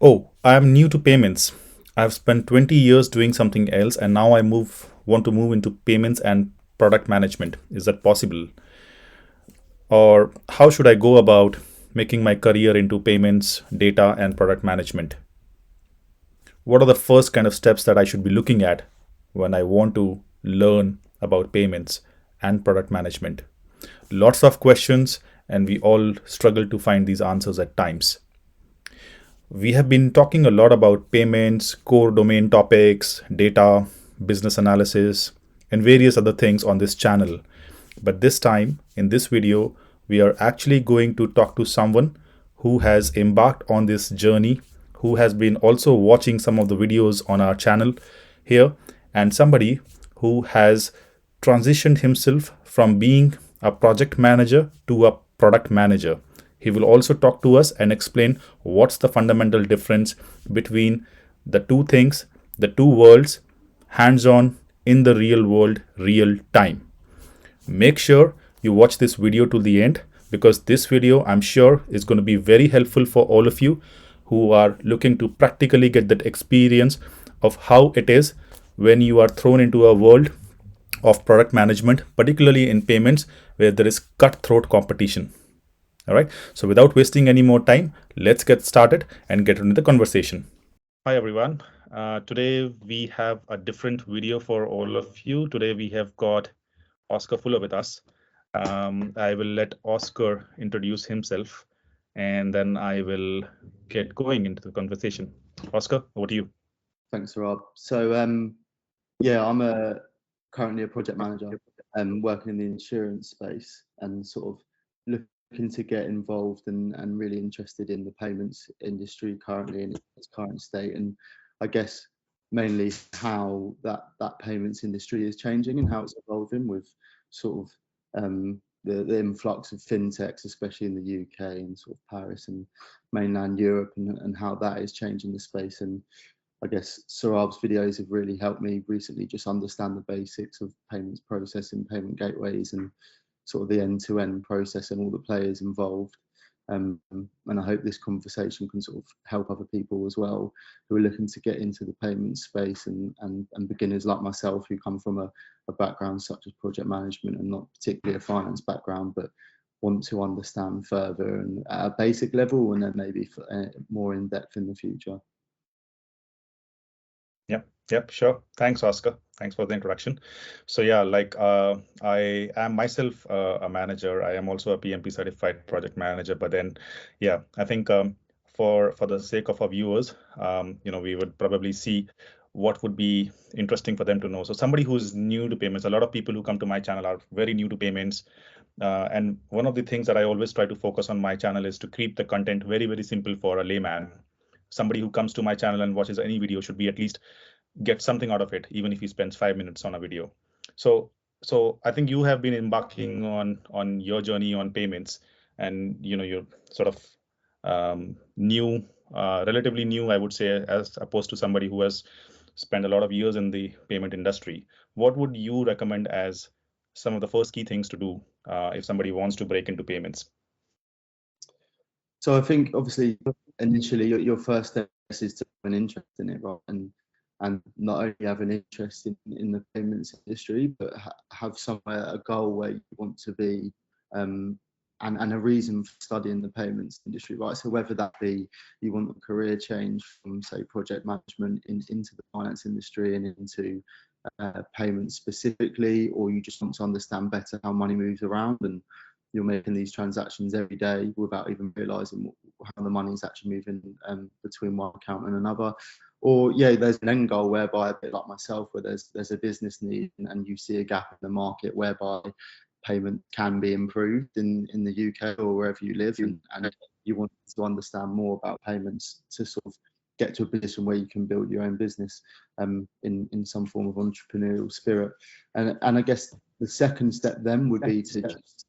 Oh, I am new to payments. I've spent 20 years doing something else and now I want to move into payments and product management. Is that possible? Or how should I go about making my career into payments, data and product management? What are the first kind of steps that I should be looking at when I want to learn about payments and product management? Lots of questions and we all struggle to find these answers at times. We have been talking a lot about payments, core domain topics, data, business analysis, and various other things on this channel. But this time, in this video, we are actually going to talk to someone who has embarked on this journey, who has been also watching some of the videos on our channel here, and somebody who has transitioned himself from being a project manager to a product manager. He will also talk to us and explain what's the fundamental difference between the two things, the two worlds, hands on, in the real world, real time. Make sure you watch this video to the end because this video, I'm sure, is going to be very helpful for all of you who are looking to practically get that experience of how it is when you are thrown into a world of product management, particularly in payments where there is cutthroat competition. All right. So without wasting any more time, let's get started and get into the conversation. Hi, everyone. Today we have a different video for all of you. Today we have got Oscar Fuller with us. I will let Oscar introduce himself and then I will get going into the conversation. Oscar, over to you. Thanks, Rob. So, yeah, I'm currently a project manager working in the insurance space and sort of looking to get involved and really interested in the payments industry currently in its current state. And I guess mainly how that payments industry is changing and how it's evolving with sort of the influx of fintechs, especially in the UK and sort of Paris and mainland Europe, and how that is changing the space. And I guess Saurabh's videos have really helped me recently just understand the basics of payments processing, payment gateways, and sort of the end-to-end process and all the players involved. And I hope this conversation can sort of help other people as well who are looking to get into the payment space and beginners like myself who come from a background such as project management and not particularly a finance background, but want to understand further and at a basic level and then maybe more in depth in the future. Yep, sure. Thanks, Oscar. Thanks for the introduction. So yeah, I am myself a manager. I am also a PMP certified project manager. But then, yeah, I think for the sake of our viewers, we would probably see what would be interesting for them to know. So somebody who's new to payments, a lot of people who come to my channel are very new to payments. And one of the things that I always try to focus on my channel is to keep the content very, very simple for a layman. Somebody who comes to my channel and watches any video should be at least get something out of it, even if he spends 5 minutes on a video. So I think you have been embarking on your journey on payments, and you're sort of new, relatively new, I would say, as opposed to somebody who has spent a lot of years in the payment industry. What would you recommend as some of the first key things to do if somebody wants to break into payments? So I think obviously initially your first step is to have an interest in it, right? And not only have an interest in the payments industry, but have somewhere a goal where you want to be, and a reason for studying the payments industry, right? So whether that be you want a career change from say project management into the finance industry and into payments specifically, or you just want to understand better how money moves around and you're making these transactions every day without even realizing how the money is actually moving between one account and another. Or yeah, there's an end goal whereby, a bit like myself, where there's a business need and you see a gap in the market whereby payment can be improved in the UK or wherever you live, and you want to understand more about payments to sort of get to a position where you can build your own business in some form of entrepreneurial spirit. And I guess the second step then would be to just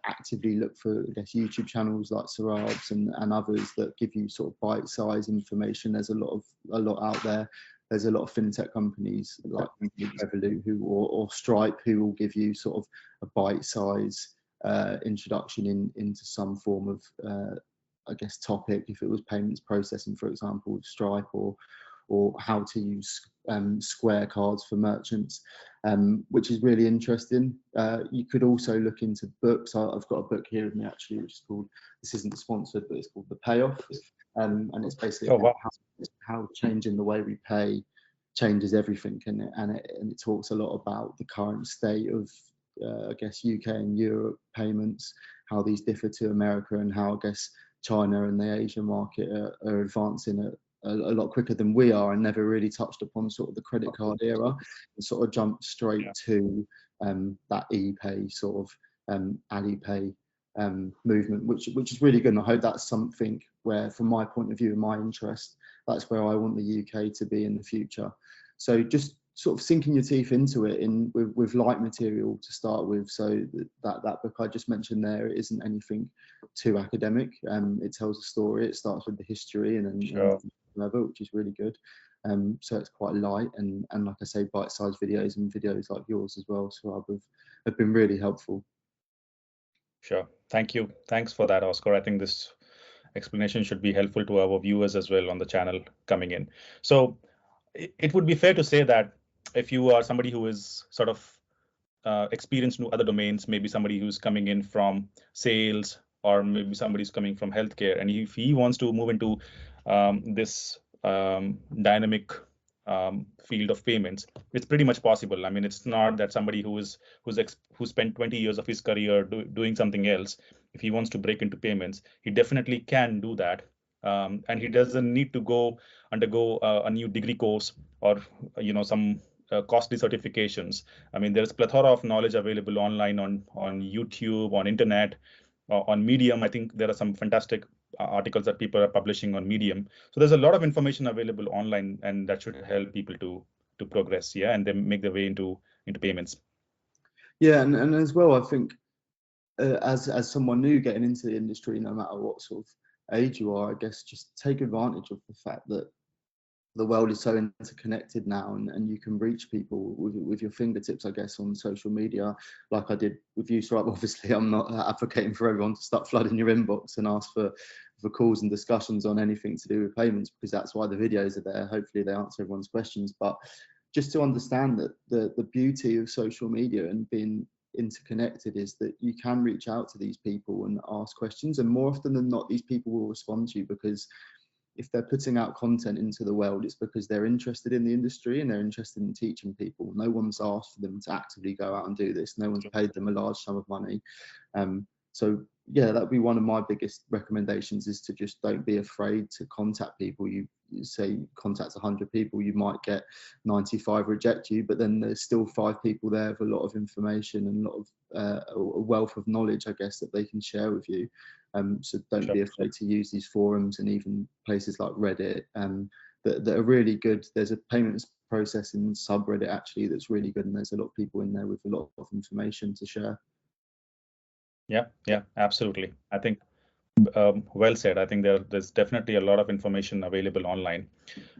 actively look for, I guess, YouTube channels like Saurabh's and others that give you sort of bite-sized information. There's a lot out there. There's a lot of fintech companies like Revolut or Stripe who will give you sort of a bite-size introduction into some form of I guess, topic, if it was payments processing, for example, with Stripe, or how to use Square cards for merchants, which is really interesting. You could also look into books. I've got a book here with me actually, which is called, this isn't sponsored, but it's called The Payoff, and it's basically Oh, about wow. how changing the way we pay changes everything, and it talks a lot about the current state of I guess UK and Europe payments, how these differ to America, and how I guess China and the Asian market are advancing a lot quicker than we are, and never really touched upon sort of the credit card era, and sort of jumped straight Yeah. to that e-pay sort of Alipay movement, which is really good. And I hope that's something where, from my point of view and my interest, that's where I want the UK to be in the future. So just sort of sinking your teeth into it with light material to start with. So that book I just mentioned there, it isn't anything too academic. It tells a story. It starts with the history and Sure. level, which is really good. So it's quite light, and like I say, bite-sized videos, and videos like yours as well, so have been really helpful. Sure. Thank you. Thanks for that, Oscar. I think this explanation should be helpful to our viewers as well on the channel coming in. So it would be fair to say that if you are somebody who is sort of experienced in other domains, maybe somebody who's coming in from sales, or maybe somebody's coming from healthcare, and if he wants to move into this dynamic field of payments, it's pretty much possible. I mean, it's not that somebody who spent 20 years of his career doing something else, if he wants to break into payments, he definitely can do that. And he doesn't need to undergo a new degree course, or some costly certifications. I mean, there's plethora of knowledge available online, on YouTube, on internet, on Medium. I think there are some fantastic articles that people are publishing on Medium. So there's a lot of information available online, and that should help people to progress, yeah, and then make their way into payments. Yeah, and as well, I think as someone new getting into the industry, no matter what sort of age you are, I guess just take advantage of the fact that the world is so interconnected now, and you can reach people with your fingertips, I guess, on social media, like I did with you. So obviously I'm not advocating for everyone to start flooding your inbox and ask for calls and discussions on anything to do with payments, because that's why the videos are there. Hopefully they answer everyone's questions, but just to understand that the beauty of social media and being interconnected is that you can reach out to these people and ask questions, and more often than not these people will respond to you, because if they're putting out content into the world, it's because they're interested in the industry and they're interested in teaching people. No one's asked for them to actively go out and do this. No one's paid them a large sum of money. So yeah, that'd be one of my biggest recommendations, is to just don't be afraid to contact people. You say contact 100 people, you might get 95 reject you, but then there's still 5 people there with a lot of information and a lot of a wealth of knowledge, I guess, that they can share with you. So don't be afraid to use these forums, and even places like Reddit, that are really good. There's a payments processing subreddit actually that's really good, and there's a lot of people in there with a lot of information to share. Yeah, absolutely. I think well said. I think there's definitely a lot of information available online,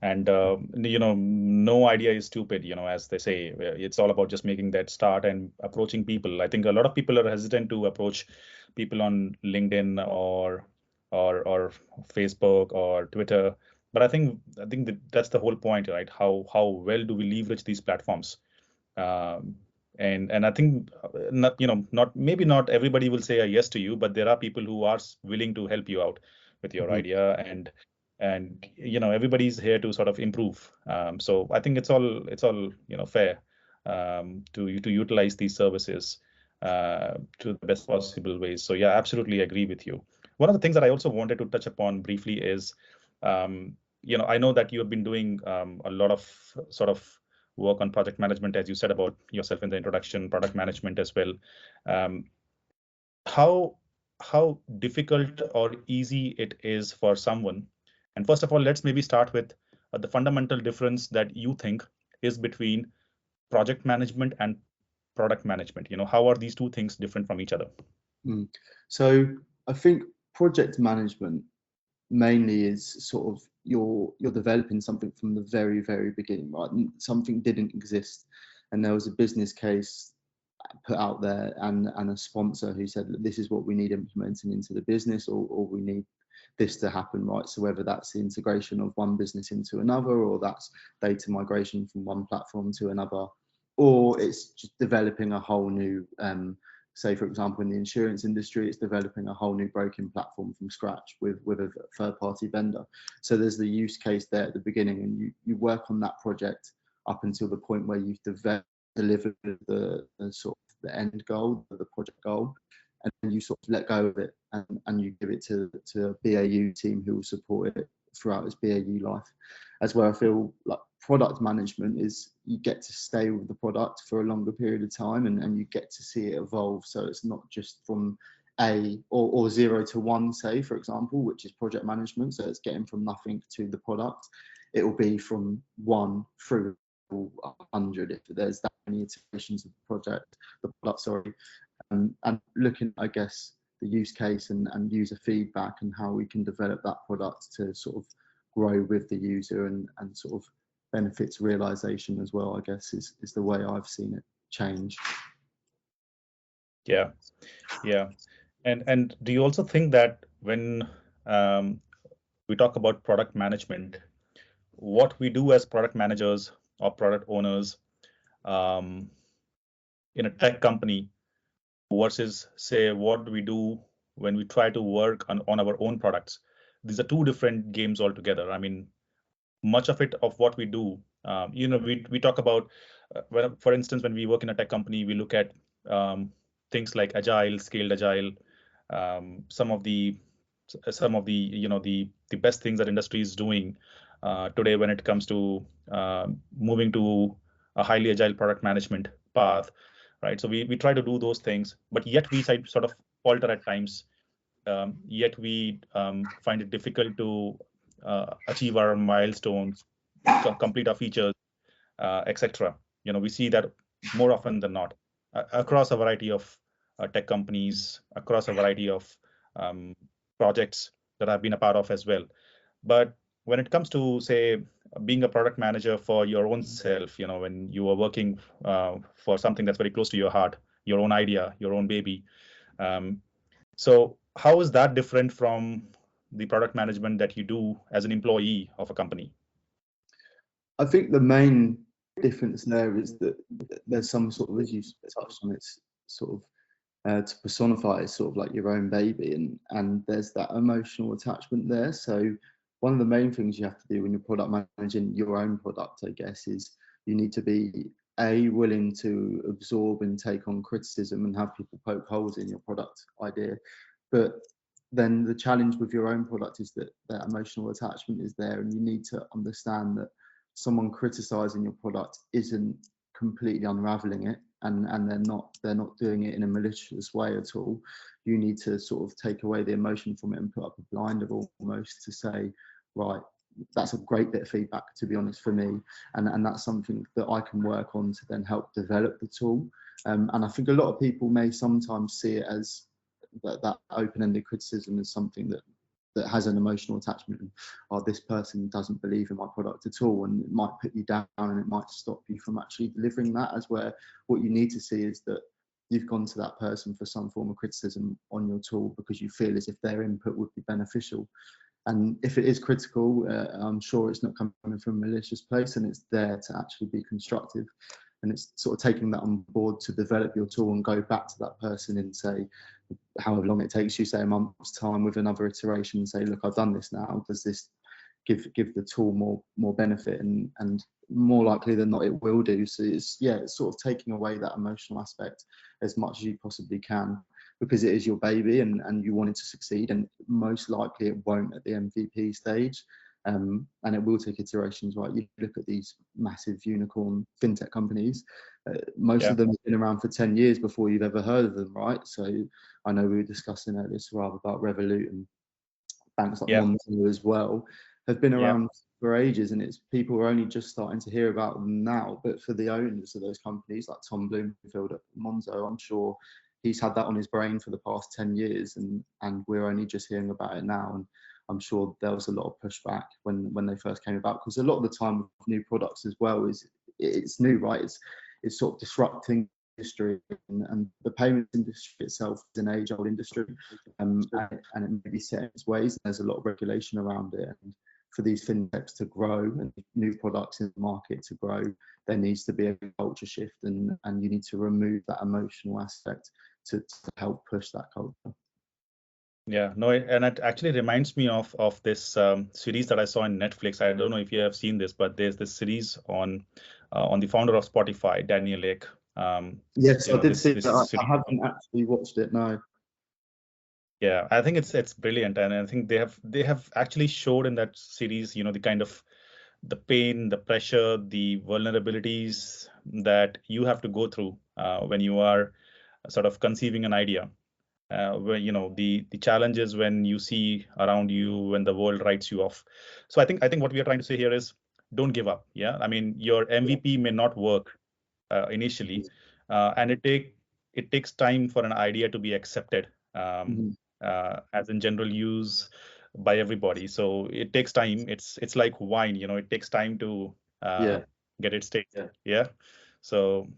and no idea is stupid. As they say, it's all about just making that start and approaching people. I think a lot of people are hesitant to approach people on LinkedIn, or Facebook or Twitter. But I think that's the whole point, right? How well do we leverage these platforms? Um, and I think not maybe not everybody will say a yes to you, but there are people who are willing to help you out with your Mhm. idea, and everybody's here to sort of improve. So I think it's all fair, to utilize these services to the best possible ways. So yeah, absolutely agree with you. One of the things that I also wanted to touch upon briefly is, I know that you have been doing a lot of sort of work on project management, as you said about yourself in the introduction, product management as well. Um, how how difficult or easy it is for someone? And first of all, let's maybe start with the fundamental difference that you think is between project management and product management. How are these two things different from each other? Mm. So I think project management mainly is sort of you're developing something from the very beginning, right? Something didn't exist, and there was a business case put out there, and a sponsor who said, this is what we need implementing into the business, or we need this to happen, right? So whether that's the integration of one business into another, or that's data migration from one platform to another, or it's just developing a whole new, say for example in the insurance industry, it's developing a whole new broking platform from scratch with a third-party vendor. So there's the use case there at the beginning, and you work on that project up until the point where you've delivered the sort of the end goal, the project goal, and then you sort of let go of it, and you give it to a BAU team who will support it throughout its BAU life. As where I feel like product management is, you get to stay with the product for a longer period of time, and you get to see it evolve. So it's not just from or 0 to 1, say for example, which is project management. So it's getting from nothing to the product. It will be from 1 through 100 if there's that many iterations of the product, sorry. And looking, I guess, the use case and user feedback, and how we can develop that product to sort of grow with the user and sort of benefits realization as well, I guess, is the way I've seen it change. Yeah. And do you also think that when we talk about product management, what we do as product managers or product owners um, in a tech company versus, say, what we do when we try to work on our own products, these are two different games altogether. I mean, much of it of what we do, we talk about, for instance, when we work in a tech company, we look at things like agile, scaled agile, some of the the best things that industry is doing today when it comes to moving to a highly agile product management path, right? So we try to do those things, but yet we sort of falter at times. Yet we find it difficult to achieve our milestones, complete our features, etc. We see that more often than not across a variety of tech companies, across a variety of projects that I've been a part of as well. But when it comes to, say, being a product manager for your own self, when you are working for something that's very close to your heart, your own idea, your own baby. So how is that different from the product management that you do as an employee of a company? I think the main difference there is that there's some sort of, as you touched on, it's sort of to personify is sort of like your own baby, and there's that emotional attachment there. So one of the main things you have to do when you're product managing your own product, I guess, is you need to be willing to absorb and take on criticism and have people poke holes in your product idea. But then the challenge with your own product is that that emotional attachment is there, and you need to understand that someone criticizing your product isn't completely unraveling it, and they're not doing it in a malicious way at all. You need to sort of take away the emotion from it and put up a blinder almost to say, right, that's a great bit of feedback, to be honest, for me, and that's something that I can work on to then help develop the tool. And I think a lot of people may sometimes see it as that open-ended criticism as something that has an emotional attachment, and this person doesn't believe in my product at all, and it might put you down and it might stop you from actually delivering that. As where what you need to see is that you've gone to that person for some form of criticism on your tool because you feel as if their input would be beneficial. And if it is critical, I'm sure it's not coming from a malicious place, and it's there to actually be constructive. And it's sort of taking that on board to develop your tool and go back to that person in, say, however long it takes you, say a month's time, with another iteration, and say, look, I've done this now. Does this give the tool more benefit? And more likely than not, it will do. So it's sort of taking away that emotional aspect as much as you possibly can, because it is your baby, and you want it to succeed, and most likely it won't at the MVP stage. And it will take iterations, right? You look at these massive unicorn fintech companies, most of them have been around for 10 years before you've ever heard of them, right? So I know we were discussing earlier rather about Revolut, and banks like Monzo as well have been around for ages, and it's people are only just starting to hear about them now. But for the owners of those companies, like Tom Bloomfield at Monzo, I'm sure he's had that on his brain for the past 10 years, and we're only just hearing about it now. And I'm sure there was a lot of pushback when they first came about, because a lot of the time with new products as well is it's new, right? It's sort of disrupting industry, and the payments industry itself is an age-old industry, and it may be set in its ways. There's a lot of regulation around it, and for these fintechs to grow and new products in the market to grow, there needs to be a culture shift, and you need to remove that emotional aspect to help push that culture. Yeah, no, and it actually reminds me of this series that I saw on Netflix. I don't know if you have seen this, but there's this series on the founder of Spotify, Daniel Ek. Yes, I did see This that. I series. haven't actually watched it. No. Yeah, I think it's brilliant, and I think they have actually showed in that series, the kind of the pain, the pressure, the vulnerabilities that you have to go through when you are sort of conceiving an idea. Where the challenges when you see around you when the world writes you off. So I think what we are trying to say here is don't give up. Yeah, I mean your MVP may not work initially, and it takes time for an idea to be accepted Mhm. as in general use by everybody. So it takes time. It's like wine. It takes time to Yeah. get its taste. Yeah. So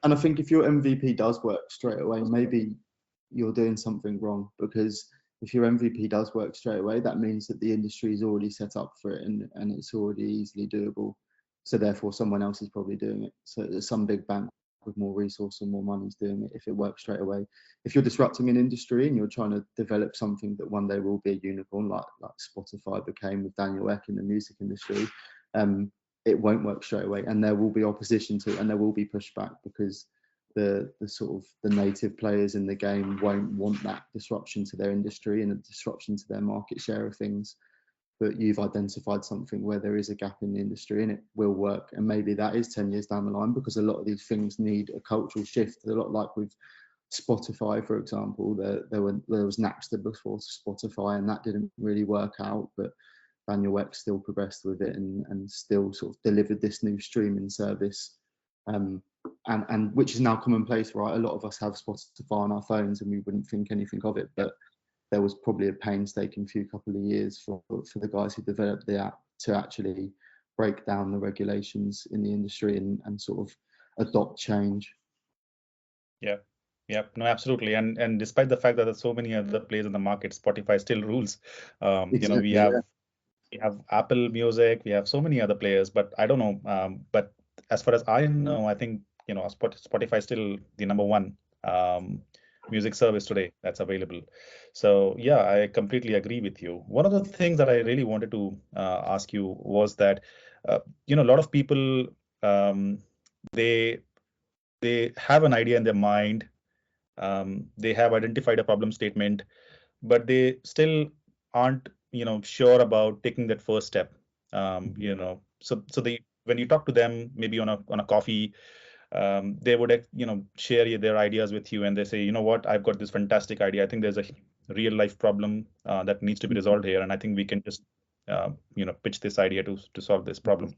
And I think if your MVP does work straight away, maybe you're doing something wrong, because if your MVP does work straight away, that means that the industry is already set up for it, and it's already easily doable. So therefore, someone else is probably doing it. So there's some big bank with more resource and more money is doing it if it works straight away. If you're disrupting an industry and you're trying to develop something that one day will be a unicorn, like Spotify became with Daniel Ek in the music industry, it won't work straight away, and there will be opposition to it, and there will be pushback, because the sort of the native players in the game won't want that disruption to their industry and a disruption to their market share of things. But you've identified something where there is a gap in the industry and it will work, and maybe that is 10 years down the line, because a lot of these things need a cultural shift. A lot like with Spotify, for example, there was Napster before Spotify, and that didn't really work out, but Daniel Ek still progressed with it, and still sort of delivered this new streaming service, and which is now commonplace, right? A lot of us have Spotify on our phones and we wouldn't think anything of it, but there was probably a painstaking few couple of years for the guys who developed the app to actually break down the regulations in the industry and sort of adopt change. yeah. Yeah, no, absolutely. And despite the fact that there's so many other players in the market, Spotify still rules. We Exactly. have Apple Music, we have so many other players, but I don't know. But as far as I know, I think Spotify is still the number one music service today that's available. So yeah, I completely agree with you. One of the things that I really wanted to ask you was that a lot of people they they have an idea in their mind. They have identified a problem statement, but they still aren't sure about taking that first step. So they when you talk to them maybe on a coffee, they would share their ideas with you, and they say, you know what, I've got this fantastic idea. I think there's a real life problem that needs to be resolved here, and I think we can just pitch this idea to solve this problem.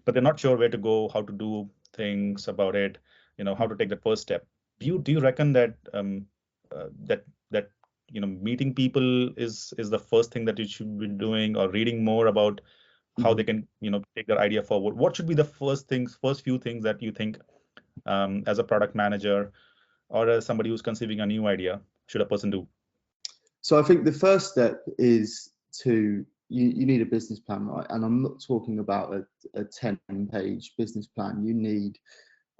But they're not sure where to go, how to do things about it, how to take the first step. Do you reckon that that meeting people is the first thing that you should be doing, or reading more about how they can take their idea forward? What should be the first few things that you think, as a product manager or as somebody who's conceiving a new idea, should a person do? So I think the first step is you need a business plan, right? And I'm not talking about a 10-page business plan. You need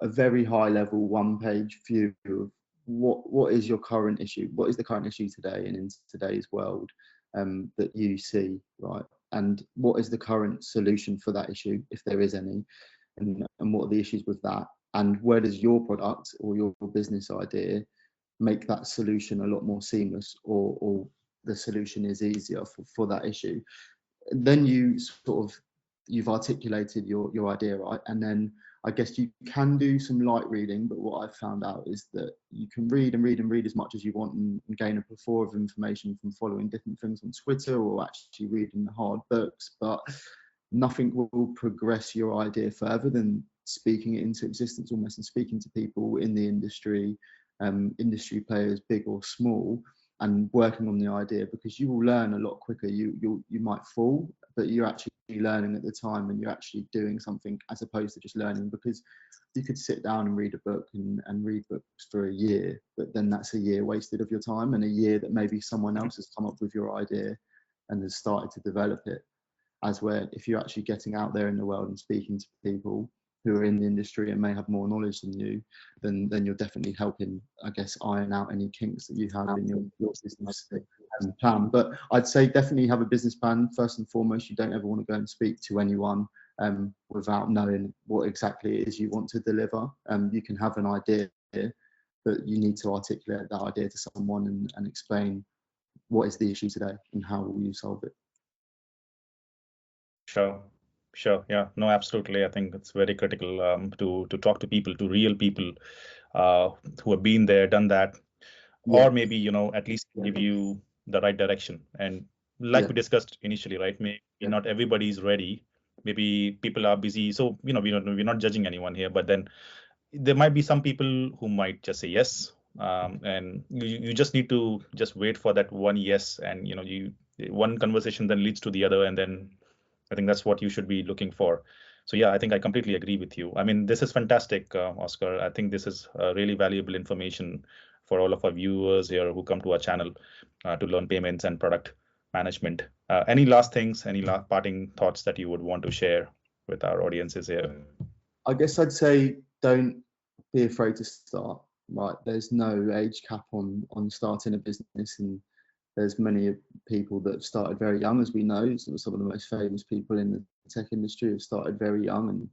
a very high level 1-page view of what is your current issue, what is the current issue today and in today's world, that you see, right? And what is the current solution for that issue, if there is any, and what are the issues with that, and where does your product or your business idea make that solution a lot more seamless, or the solution is easier for that issue. Then you've articulated your idea, right? And then I guess you can do some light reading, but what I've found out is that you can read and read and read as much as you want, and gain a plethora of information from following different things on Twitter or actually reading the hard books, but nothing will progress your idea further than speaking it into existence almost, and speaking to people in the industry, industry players, big or small, and working on the idea, because you will learn a lot quicker. You might fall, but you're actually learning at the time and you're actually doing something as opposed to just learning. Because you could sit down and read a book and read books for a year, but then that's a year wasted of your time, and a year that maybe someone else has come up with your idea and has started to develop it. As where if you're actually getting out there in the world and speaking to people who are in the industry and may have more knowledge than you, then you're definitely helping, I guess, iron out any kinks that you have in your business plan. But I'd say definitely have a business plan. First and foremost, you don't ever want to go and speak to anyone without knowing what exactly it is you want to deliver. You can have an idea, but you need to articulate that idea to someone and explain what is the issue today and how will you solve it. Sure. Sure. Yeah. No, absolutely. I think it's very critical to talk to people, to real people who have been there, done that, or maybe, at least give you the right direction. And like we discussed initially, right? Maybe not everybody's ready. Maybe people are busy. So, we're not judging anyone here, but then there might be some people who might just say yes. And you just need to just wait for that one yes. And, one conversation then leads to the other. And then I think that's what you should be looking for. So yeah, I think I completely agree with you. I mean, this is fantastic, Oscar. I think this is really valuable information for all of our viewers here who come to our channel to learn payments and product management. Any last things, any last parting thoughts that you would want to share with our audiences here? I guess I'd say don't be afraid to start. Right, there's no age cap on starting a business, and there's many people that have started very young, as we know. Some of the most famous people in the tech industry have started very young and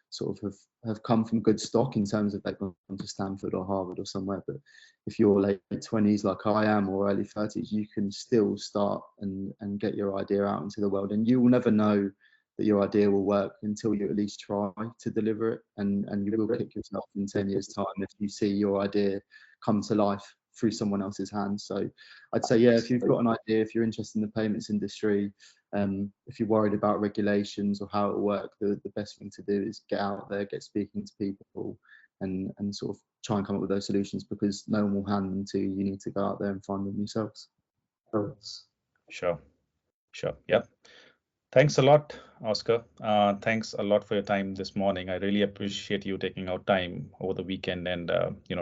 sort of have come from good stock in terms of they've gone to Stanford or Harvard or somewhere. But if you're late 20s like I am, or early 30s, you can still start and get your idea out into the world. And you will never know that your idea will work until you at least try to deliver it. And you will kick yourself in 10 years' time if you see your idea come to life through someone else's hands. So I'd say, yeah, if you've got an idea, if you're interested in the payments industry, if you're worried about regulations or how it will work, the best thing to do is get out there, get speaking to people, and sort of try and come up with those solutions, because no one will hand them to you. You need to go out there and find them yourselves. Sure. Yep. Thanks a lot, Oscar. Thanks a lot for your time this morning. I really appreciate you taking out time over the weekend and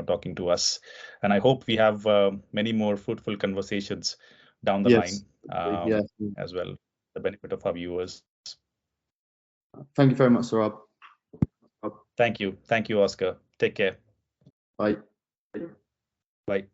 talking to us. And I hope we have many more fruitful conversations down the line as well, the benefit of our viewers. Thank you very much, Saurabh. Thank you, Oscar. Take care. Bye. Bye.